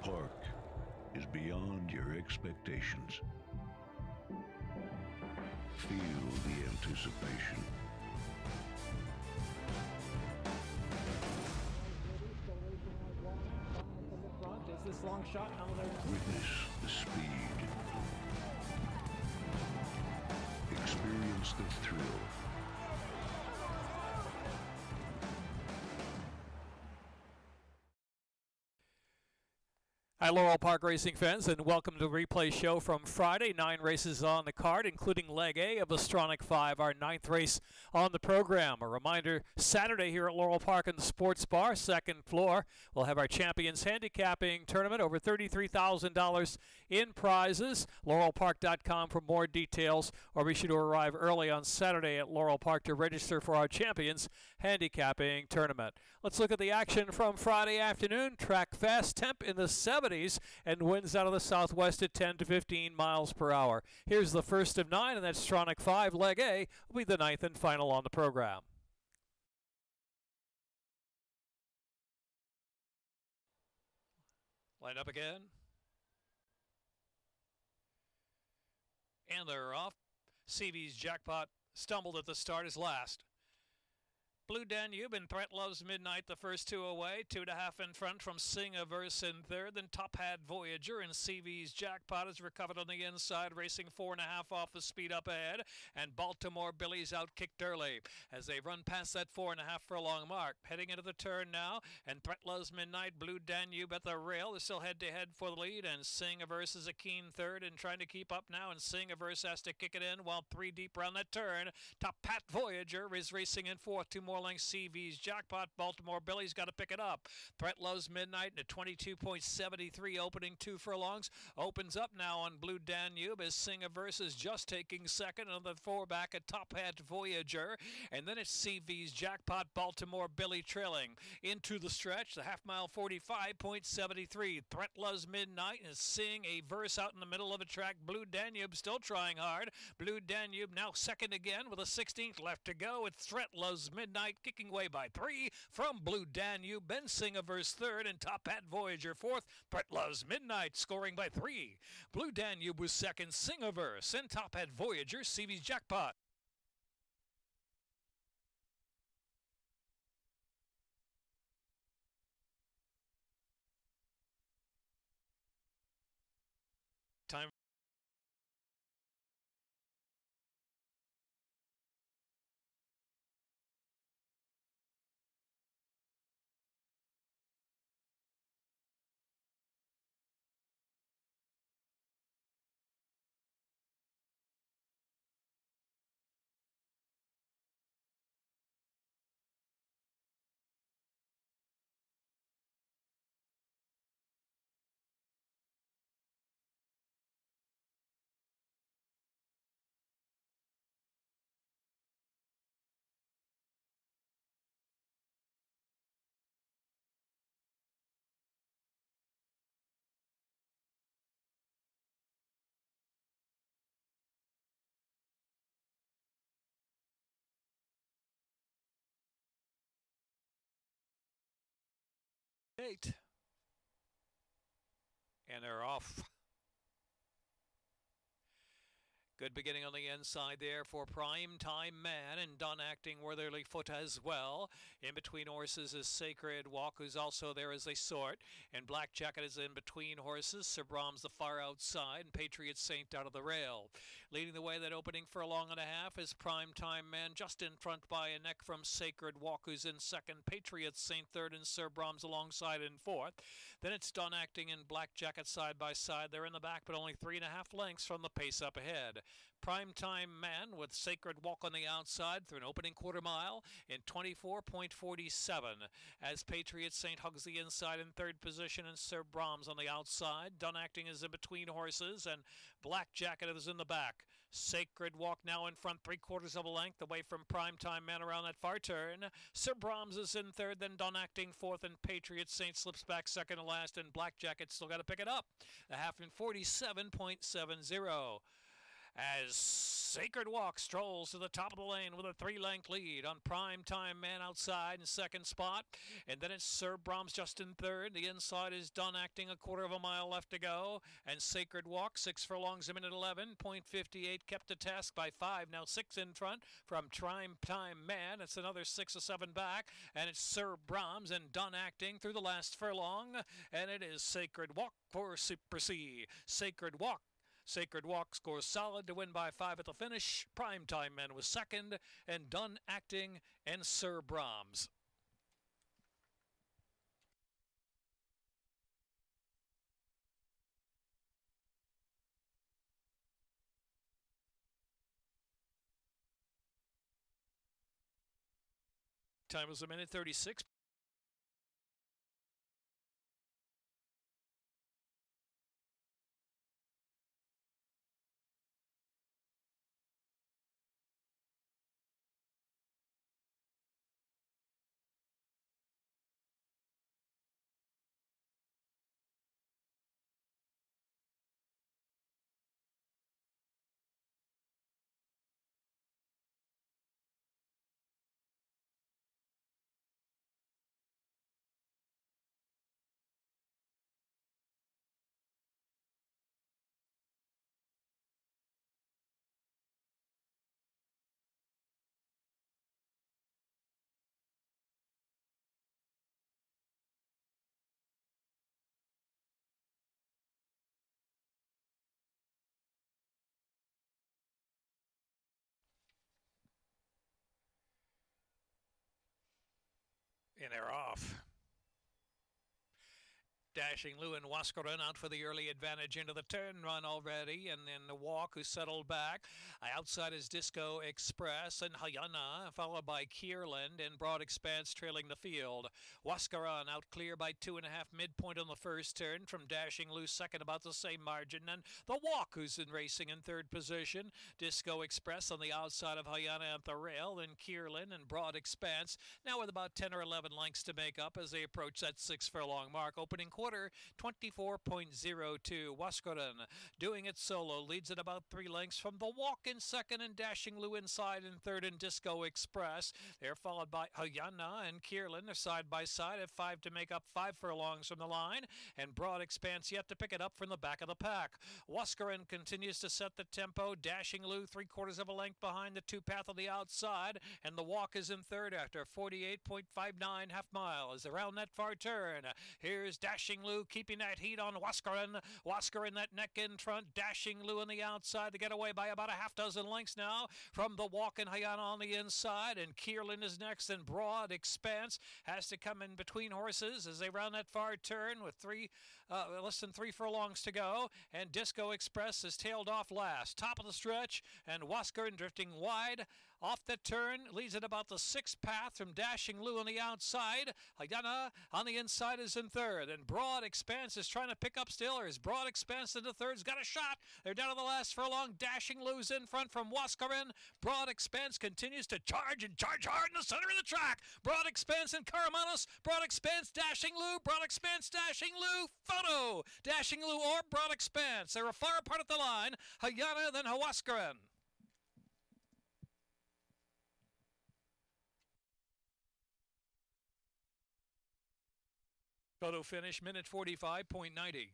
Park is beyond your expectations. Feel the anticipation. Is this long shot? Witness the speed. Experience the thrill. Hi, Laurel Park racing fans, and welcome to the replay show from Friday. 9 races on the card, including Leg A of the Stronach 5, our 9th race on the program. A reminder, Saturday here at Laurel Park in the Sports Bar, second floor, we'll have our Champions Handicapping Tournament, over $33,000 in prizes. LaurelPark.com for more details, or be sure to arrive early on Saturday at Laurel Park to register for our Champions Handicapping Tournament. Let's look at the action from Friday afternoon. Track fast, temp in the 70s. And winds out of the southwest at 10 to 15 miles per hour. Here's the first of 9, and that's Stronach 5, Leg A, will be the 9th and final on the program. Line up again. And they're off. CV's Jackpot stumbled at the start as last. Blue Danube and Threat Loves Midnight, the first two away. 2.5 in front from Sing a Verse in third. Then Top Hat Voyager and CV's Jackpot is recovered on the inside, racing 4.5 off the speed up ahead. And Baltimore Billy's outkicked early as they run past that 4.5 furlong mark. Heading into the turn now, and Threat Loves Midnight, Blue Danube at the rail. They're still head-to-head for the lead, and Sing a Verse is a keen third and trying to keep up now, and Sing a Verse has to kick it in while 3 deep around that turn. Top Hat Voyager is racing in fourth. 2 more lengths. CV's Jackpot. Baltimore Billy's got to pick it up. Threat Loves Midnight in a 22.73 opening 2 furlongs. Opens up now on Blue Danube as Sing a Verse is just taking second, and the 4 back at Top Hat Voyager. And then it's CV's Jackpot, Baltimore Billy trailing into the stretch. The half mile 45.73. Threat Loves Midnight is Sing a Verse out in the middle of a track. Blue Danube still trying hard. Blue Danube now second again with a 16th left to go. It's Threat Loves Midnight kicking away by 3 from Blue Danube. Ben Sing a Verse third and Top Hat Voyager fourth. Threat Loves Midnight scoring by 3. Blue Danube was second. Sing a Verse and Top Hat Voyager. CV's Jackpot. Time. Eight. And they're off. Good beginning on the inside there for Prime Time Man, and done acting worthily foot as well. In between horses is Sacred Walk, who's also there as they sort. And Black Jacket is in between horses. Sir Brahms the far outside, and Patriot Saint out of the rail. Leading the way that opening furlong and a half is Prime Time Man, just in front by a neck from Sacred Walk, who's in second. Patriot Saint third, and Sir Brahms alongside in fourth. Then it's Done Acting and Black Jacket side by side. They're in the back, but only 3.5 lengths from the pace up ahead. Prime Time Man with Sacred Walk on the outside through an opening quarter mile in 24.47 as Patriot Saint hugs the inside in third position, and Sir Brahms on the outside. Done Acting is in between horses, and Black Jacket is in the back. Sacred Walk now in front, 3/4 of a length away from Prime Time Man around that far turn. Sir Brahms is in third, then Done Acting fourth, and Patriot Saint slips back second to last, and Black Jacket still got to pick it up. A half in 47.70. as Sacred Walk strolls to the top of the lane with a 3-length lead on Prime Time Man outside in second spot. And then it's Sir Brahms just in third. The inside is Done Acting, a quarter of a mile left to go. And Sacred Walk, 6 furlongs a minute 11.58, kept to task by 5. Now 6 in front from Prime Time Man. It's another 6 or 7 back. And it's Sir Brahms and Done Acting through the last furlong. And it is Sacred Walk for Super C. Sacred Walk. Sacred Walk scores solid to win by 5 at the finish. Primetime Man was second, and Done Acting and Sir Brahms. Time was a minute 36. And they're off. Dashing Lou and Waskaran out for the early advantage into the turn run already, and then the Walk, who settled back. Outside is Disco Express and Hayana, followed by Kierland and Broad Expanse trailing the field. Waskaran out clear by 2.5 midpoint on the first turn from Dashing Lou second, about the same margin, and the Walk, who's in racing in third position. Disco Express on the outside of Hayana at the rail, then Kierland and Broad Expanse now with about 10 or 11 lengths to make up as they approach that 6 furlong mark. Opening quarter 24.02. Waskaran doing it solo, leads at about 3 lengths from the Walk in second, and Dashing Lou inside in third, and Disco Express. They're followed by Hayana and Kierland. They're side by side at 5 to make up 5 furlongs from the line, and Broad Expanse yet to pick it up from the back of the pack. Waskaran continues to set the tempo. Dashing Lou 3/4 of a length behind the 2 path on the outside, and the Walk is in third after 48.59 half miles around that far turn. Here's Dashing Lou keeping that heat on Waskaran. Waskaran that neck in front. Dashing Lou on the outside to get away by about a half dozen lengths now from the Walk and Hayana on the inside, and Kierland is next, and Broad Expanse has to come in between horses as they round that far turn with less than 3 furlongs to go, and Disco Express is tailed off last. Top of the stretch, and Waskaran drifting wide off the turn, leads at about the 6th path from Dashing Lou on the outside. Hayana on the inside is in third, and Broad Expanse is trying to pick up still. Or is Broad Expanse into third's got a shot. They're down to the last furlong. Dashing Lou's in front from Waskaran. Broad Expanse continues to charge and charge hard in the center of the track. Broad Expanse and Karamanos. Broad Expanse, Dashing Lou. Broad Expanse, Dashing Lou. Photo. Dashing Lou or Broad Expanse. They were far apart at the line. Hayana, then Waskaran. Photo finish, minute 45.90.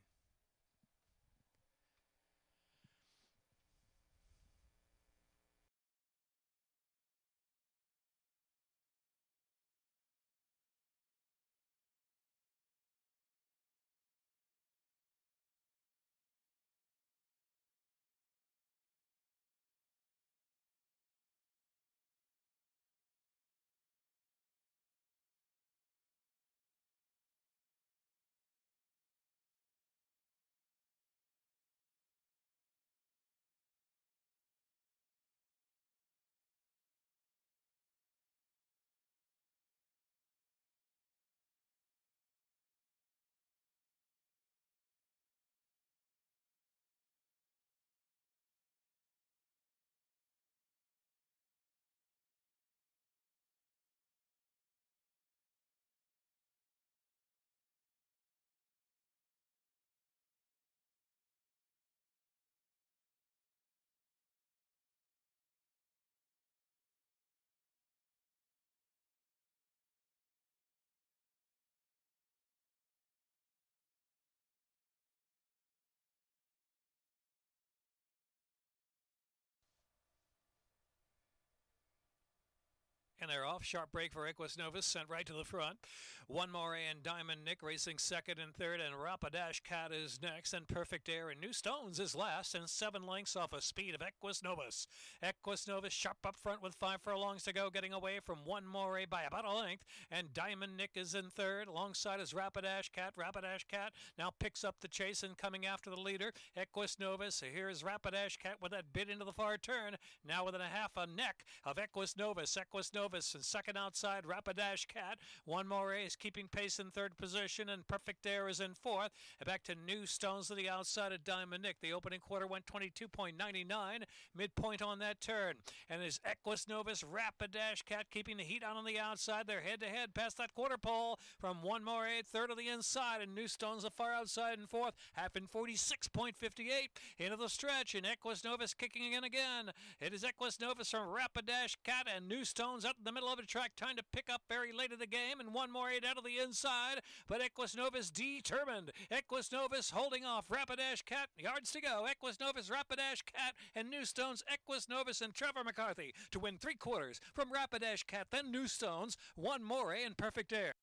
And they're off. Sharp break for Equus Novus, sent right to the front. One more and Diamond Nick racing second and third, and Rapidash Cat is next, and Perfect Air and New Stones is last, and 7 lengths off a speed of Equus Novus. Equus Novus sharp up front with 5 furlongs to go, getting away from One More by about a length, and Diamond Nick is in third. Alongside is Rapidash Cat. Rapidash Cat now picks up the chase and coming after the leader, Equus Novus. Here's Rapidash Cat with that bit into the far turn, now within a half a neck of Equus Novus. Equus Novus and second outside, Rapidash Cat. One More is keeping pace in third position, and Perfect Air is in fourth. Back to New Stones to the outside of Diamond Nick. The opening quarter went 22.99, midpoint on that turn. And is Equus Novus, Rapidash Cat keeping the heat on the outside. They're head-to-head past that quarter pole from One More, third on the inside, and New Stones the far outside in fourth, half in 46.58 into the stretch, and Equus Novus kicking in again. It is Equus Novus from Rapidash Cat and New Stones out in the middle of the track, trying to pick up very late in the game, and One More out of the inside, but Equus Novus determined. Equus Novus holding off Rapidash Cat, yards to go. Equus Novus, Rapidash Cat, and New Stones. Equus Novus and Trevor McCarthy to win 3/4 from Rapidash Cat, then New Stones, One More and Perfect Air.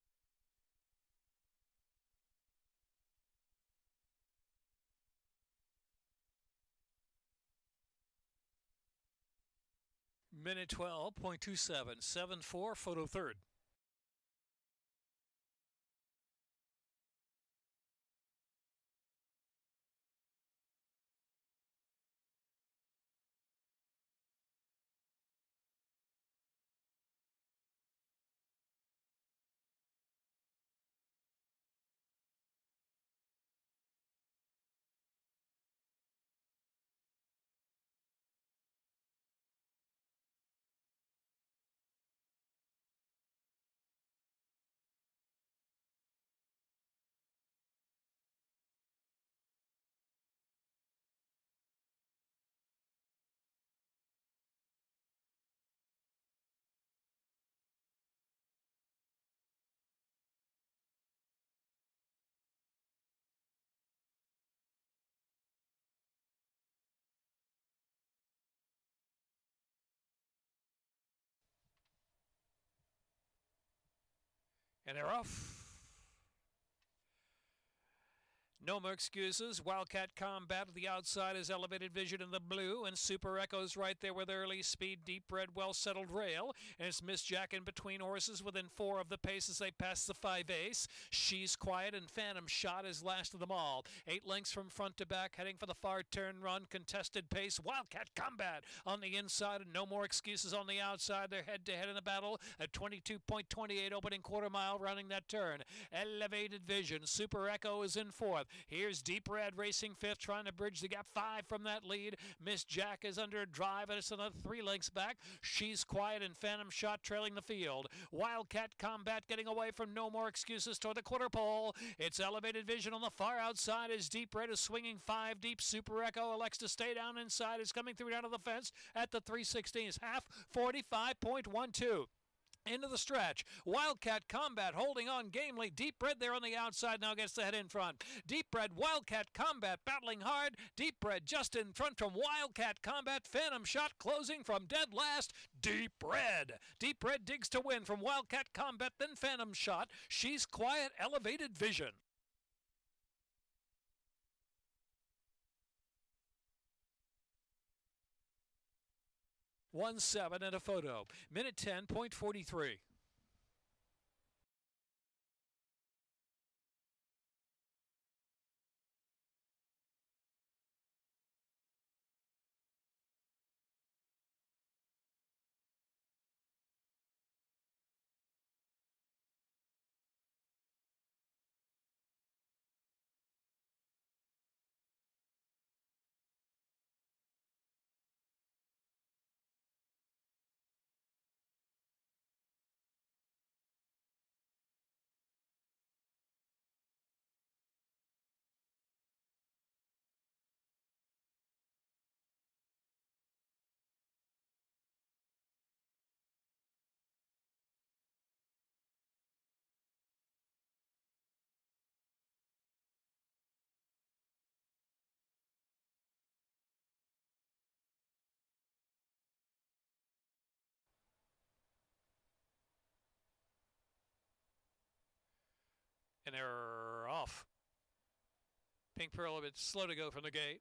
Minute 12.27, 7-4, photo third. And they're off. No more excuses. Wildcat Combat at the outside is Elevated Vision in the blue, and Super Echo's right there with Early Speed, Deep Red, Well-Settled Rail. And it's Miss Jack in between horses within 4 of the pace as they pass the 5 ace. She's Quiet and Phantom Shot is last of them all. 8 lengths from front to back, heading for the far turn run. Contested pace. Wildcat Combat on the inside, and No More Excuses on the outside. They're head-to-head in the battle at 22.28 opening quarter mile running that turn. Elevated Vision. Super Echo is in fourth. Here's Deep Red racing fifth, trying to bridge the gap. 5 from that lead. Miss Jack is under drive, and it's another 3 lengths back. She's Quiet and Phantom Shot trailing the field. Wildcat Combat getting away from No More Excuses toward the quarter pole. It's Elevated Vision on the far outside as Deep Red is swinging 5 deep. Super Echo elects to stay down inside. Is coming through down to the fence at the 3/16 half, 45.12. Into the stretch. Wildcat Combat holding on gamely. Deep Red there on the outside now gets the head in front. Deep Red, Wildcat Combat battling hard. Deep Red just in front from Wildcat Combat. Phantom Shot closing from dead last. Deep Red. Deep Red digs to win from Wildcat Combat, then Phantom Shot. She's Quiet, Elevated Vision. 1-7 and a photo. Minute 10.43. And they're off. Pink Pearl a bit slow to go from the gate.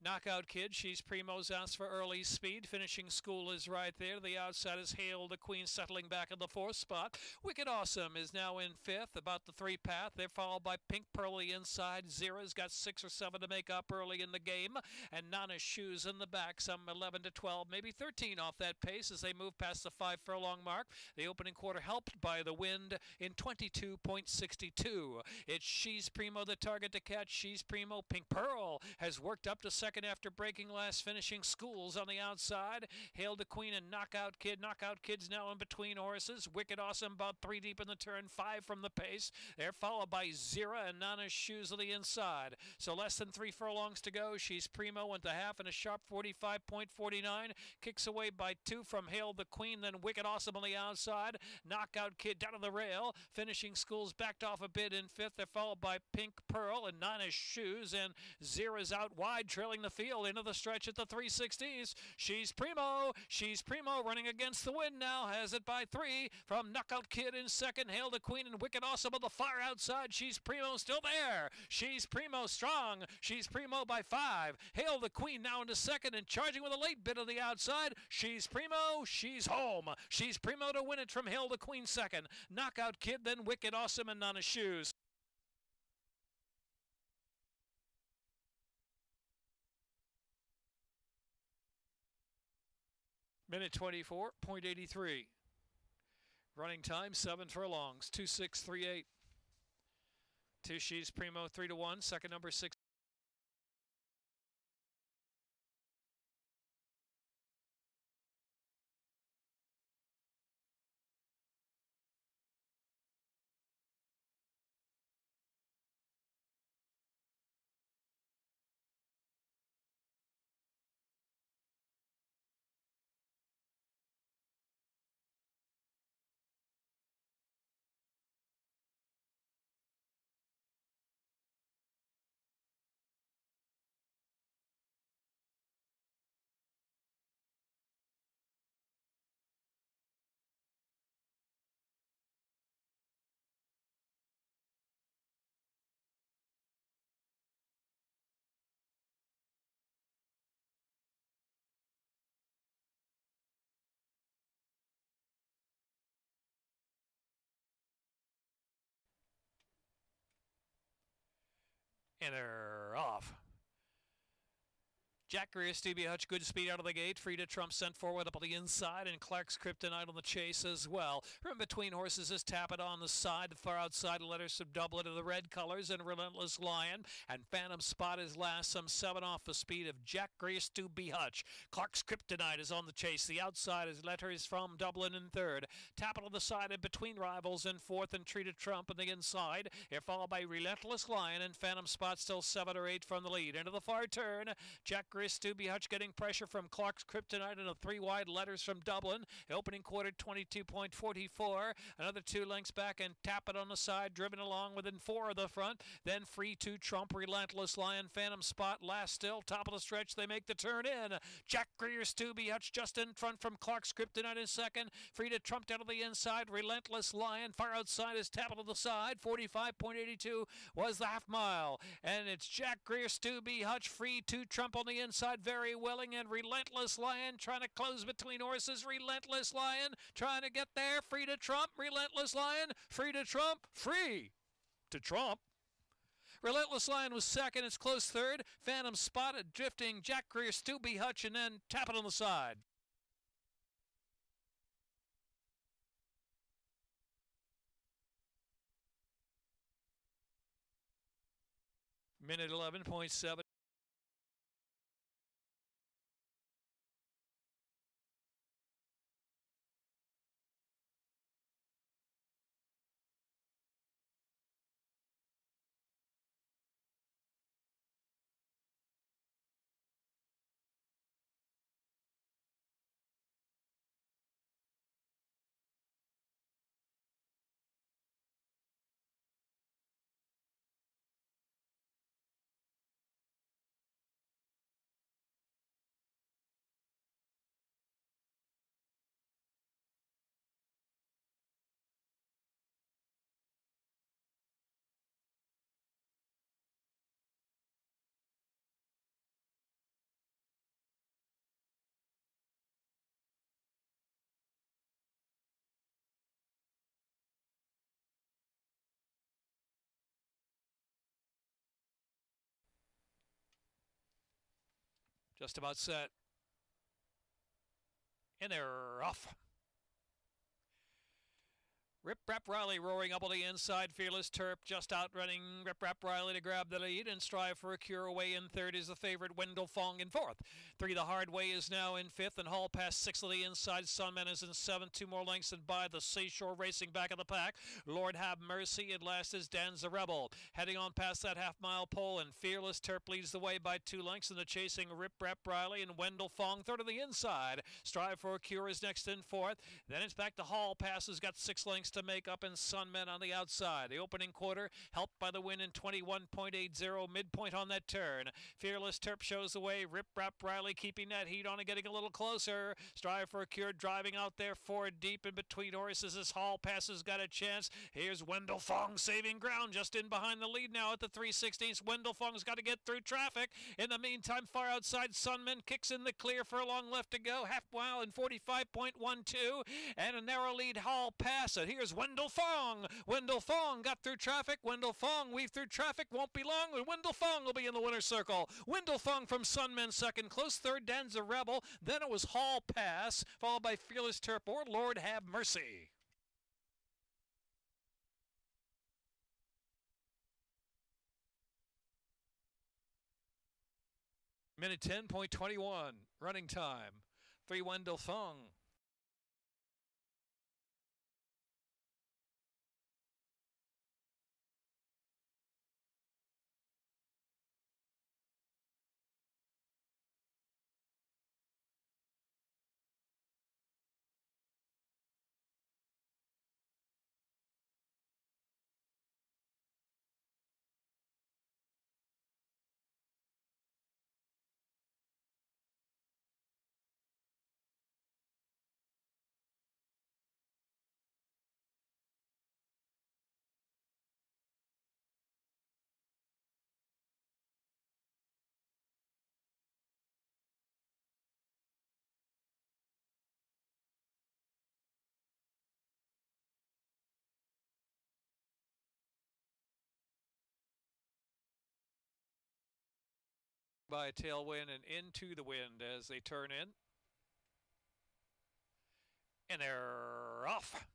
Knockout Kid, she's Primo's asked for early speed. Finishing School is right there. The outside is Hail the Queen settling back in the 4th spot. Wicked Awesome is now in 5th, about the 3 path. They're followed by Pink Pearl inside. Zera's got 6 or 7 to make up early in the game. And Nana's Shoes in the back, some 11 to 12, maybe 13 off that pace as they move past the 5 furlong mark. The opening quarter helped by the wind in 22.62. It's She's Primo the target to catch. She's Primo. Pink Pearl has worked up to second after breaking last. Finishing Schools on the outside. Hail the Queen and Knockout Kid. Knockout Kid's now in between horses. Wicked Awesome about 3 deep in the turn, 5 from the pace. They're followed by Zera and Nana's Shoes on the inside. So less than 3 furlongs to go. She's Primo went to half in a sharp 45.49. Kicks away by 2 from Hail the Queen. Then Wicked Awesome on the outside. Knockout Kid down to the rail. Finishing Schools backed off a bit in 5th. They're followed by Pink Pearl and Nana's Shoes. And Zera's out wide, trailing the field into the stretch at the 360s. She's Primo. She's Primo running against the wind now. Has it by 3 from Knockout Kid in second. Hail the Queen and Wicked Awesome on the far outside. She's Primo still there. She's Primo strong. She's Primo by 5. Hail the Queen now into second and charging with a late bit of the outside. She's Primo. She's home. She's Primo to win it from Hail the Queen second. Knockout Kid, then Wicked Awesome and Nana's Shoes. Minute 24.83. Running time 7 furlongs. 2:6.38. 2 She's Primo 3 to 1. Second number 6. And they're off. Jack Greer, Stevie Hutch, good speed out of the gate. Frida Trump sent forward up on the inside, and Clark's Kryptonite on the chase as well. From between horses is Tap It on the side. The far outside letters of Dublin of the red colors, and Relentless Lion. And Phantom Spot is last, some 7 off the speed of Jack Greer, Stevie Hutch. Clark's Kryptonite is on the chase. The outside is letters from Dublin in third. Tap It on the side in between rivals in fourth, and Treat It Trump on the inside. They're followed by Relentless Lion, and Phantom Spot still 7 or 8 from the lead. Into the far turn, Jack Greer, Stevie Hutch getting pressure from Clark's Kryptonite and the 3 wide letters from Dublin. Opening quarter 22.44. Another 2 lengths back, and Tap It on the side, driven along within 4 of the front. Then Free to Trump, Relentless Lion, Phantom Spot last still. Top of the stretch, they make the turn in. Jack Greer, Stevie Hutch just in front from Clark's Kryptonite in second. Free to Trump down to the inside. Relentless Lion far outside is Tap It on the side. 45.82 was the half mile. And it's Jack Greer, Stevie Hutch, Free to Trump on the inside. Very willing, and Relentless Lion trying to close between horses. Relentless Lion trying to get there. Free to Trump. Relentless Lion. Free to Trump. Free to Trump. Relentless Lion was second. It's close third. Phantom Spot drifting Jack Greer, Stevie Hutch, and then Tap It on the side. Minute 11.7. Just about set. And they're off. Rip Rap Riley roaring up on the inside. Fearless Terp just outrunning Rip Rap Riley to grab the lead and strive for a cure. Away in third is the favorite Wendell Fong in fourth. 3 the Hard Way is now in fifth, and Hall past 6 of the inside. Sunman is in seventh. 2 more lengths and by the Seashore racing back of the pack. Lord Have Mercy. At last is Dan's the Rebel. Heading on past that half-mile pole, and Fearless Terp leads the way by 2 lengths. And the chasing Rip Rap Riley and Wendell Fong third of the inside. Strive for a cure is next in fourth. Then it's back to Hall Pass, who's got 6 lengths to make up, and Sunmen on the outside. The opening quarter helped by the win in 21.80, midpoint on that turn. Fearless Terp shows the way. Rip Rap Riley keeping that heat on and getting a little closer. Strive for a cure driving out there 4 deep in between horses as Hall Pass has got a chance. Here's Wendell Fong saving ground just in behind the lead now at the 3/16. Wendell Fong's got to get through traffic. In the meantime, far outside, Sunman kicks in the clear. Furlong left to go, half mile in 45.12, and a narrow lead Hall Pass. And here's Wendell Fong. Wendell Fong got through traffic. Wendell Fong weaved through traffic. Won't be long, and Wendell Fong will be in the winner's circle. Wendell Fong from Sunman second. Close third, Dan's a Rebel. Then it was Hall Pass, followed by Fearless Terp or Lord Have Mercy. Minute 10.21 running time. 3 Wendell Fong. By a tailwind and into the wind as they turn in. And they're off.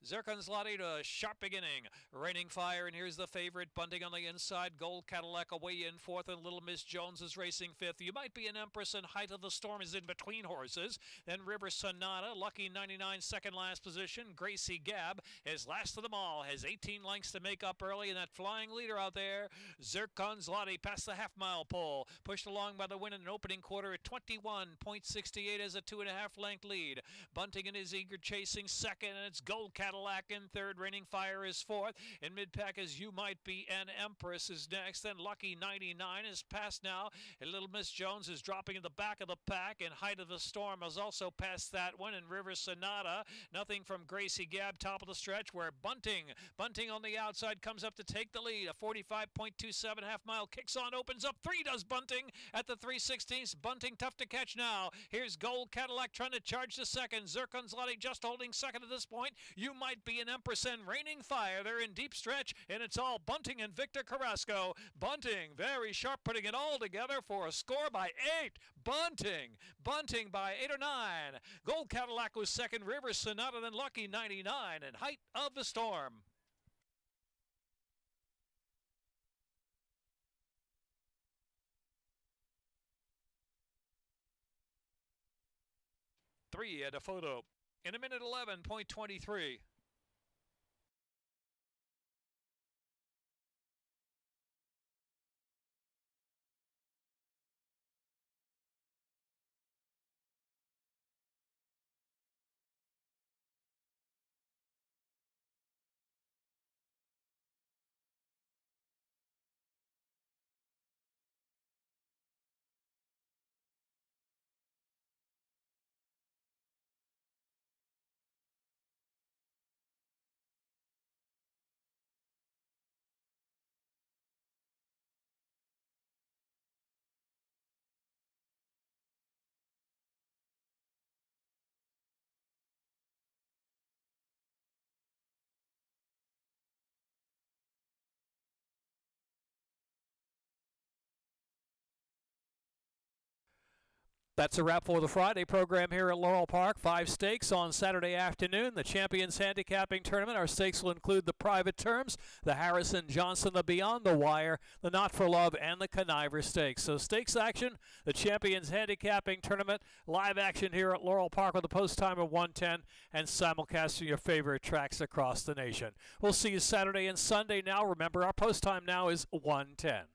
Zircon's Lottie to a sharp beginning. Raining Fire, and here's the favorite. Bunting on the inside. Gold Cadillac away in fourth, and Little Miss Jones is racing fifth. You Might Be an Empress, and Height of the Storm is in between horses. Then River Sonata, Lucky 99, second last position. Gracie Gab is last of them all. Has 18 lengths to make up early, and that flying leader out there, Zircon's Lottie, past the half-mile pole. Pushed along by the win in an opening quarter at 21.68 as a 2.5 length lead. Bunting and his eager chasing second, and it's Gold Cadillac in third. Raining Fire is fourth. In mid-pack is You Might Be an Empress is next. Then Lucky 99 is past now. And Little Miss Jones is dropping in the back of the pack. And Height of the Storm has also passed that one. And River Sonata, nothing from Gracie Gab, top of the stretch, where Bunting on the outside comes up to take the lead. A 45.27 half-mile kicks on, opens up 3 does Bunting at the 3/16. Bunting tough to catch now. Here's Gold Cadillac trying to charge the second. Zircon's Lottie just holding second at this point. You Might Be an Empress and Raining Fire. They're in deep stretch, and it's all Bunting and Victor Carrasco. Bunting, very sharp, putting it all together for a score by 8. Bunting by 8 or 9. Gold Cadillac was second. River Sonata, then Lucky 99, and Height of the Storm. Three at a photo in a minute 11.23. That's a wrap for the Friday program here at Laurel Park. 5 stakes on Saturday afternoon. The Champions Handicapping Tournament. Our stakes will include the Private Terms, the Harrison Johnson, the Beyond the Wire, the Not for Love, and the Conniver Stakes. So stakes action, the Champions Handicapping Tournament, live action here at Laurel Park with a post time of 1:10 and simulcasting your favorite tracks across the nation. We'll see you Saturday and Sunday now. Remember, our post time now is 1:10.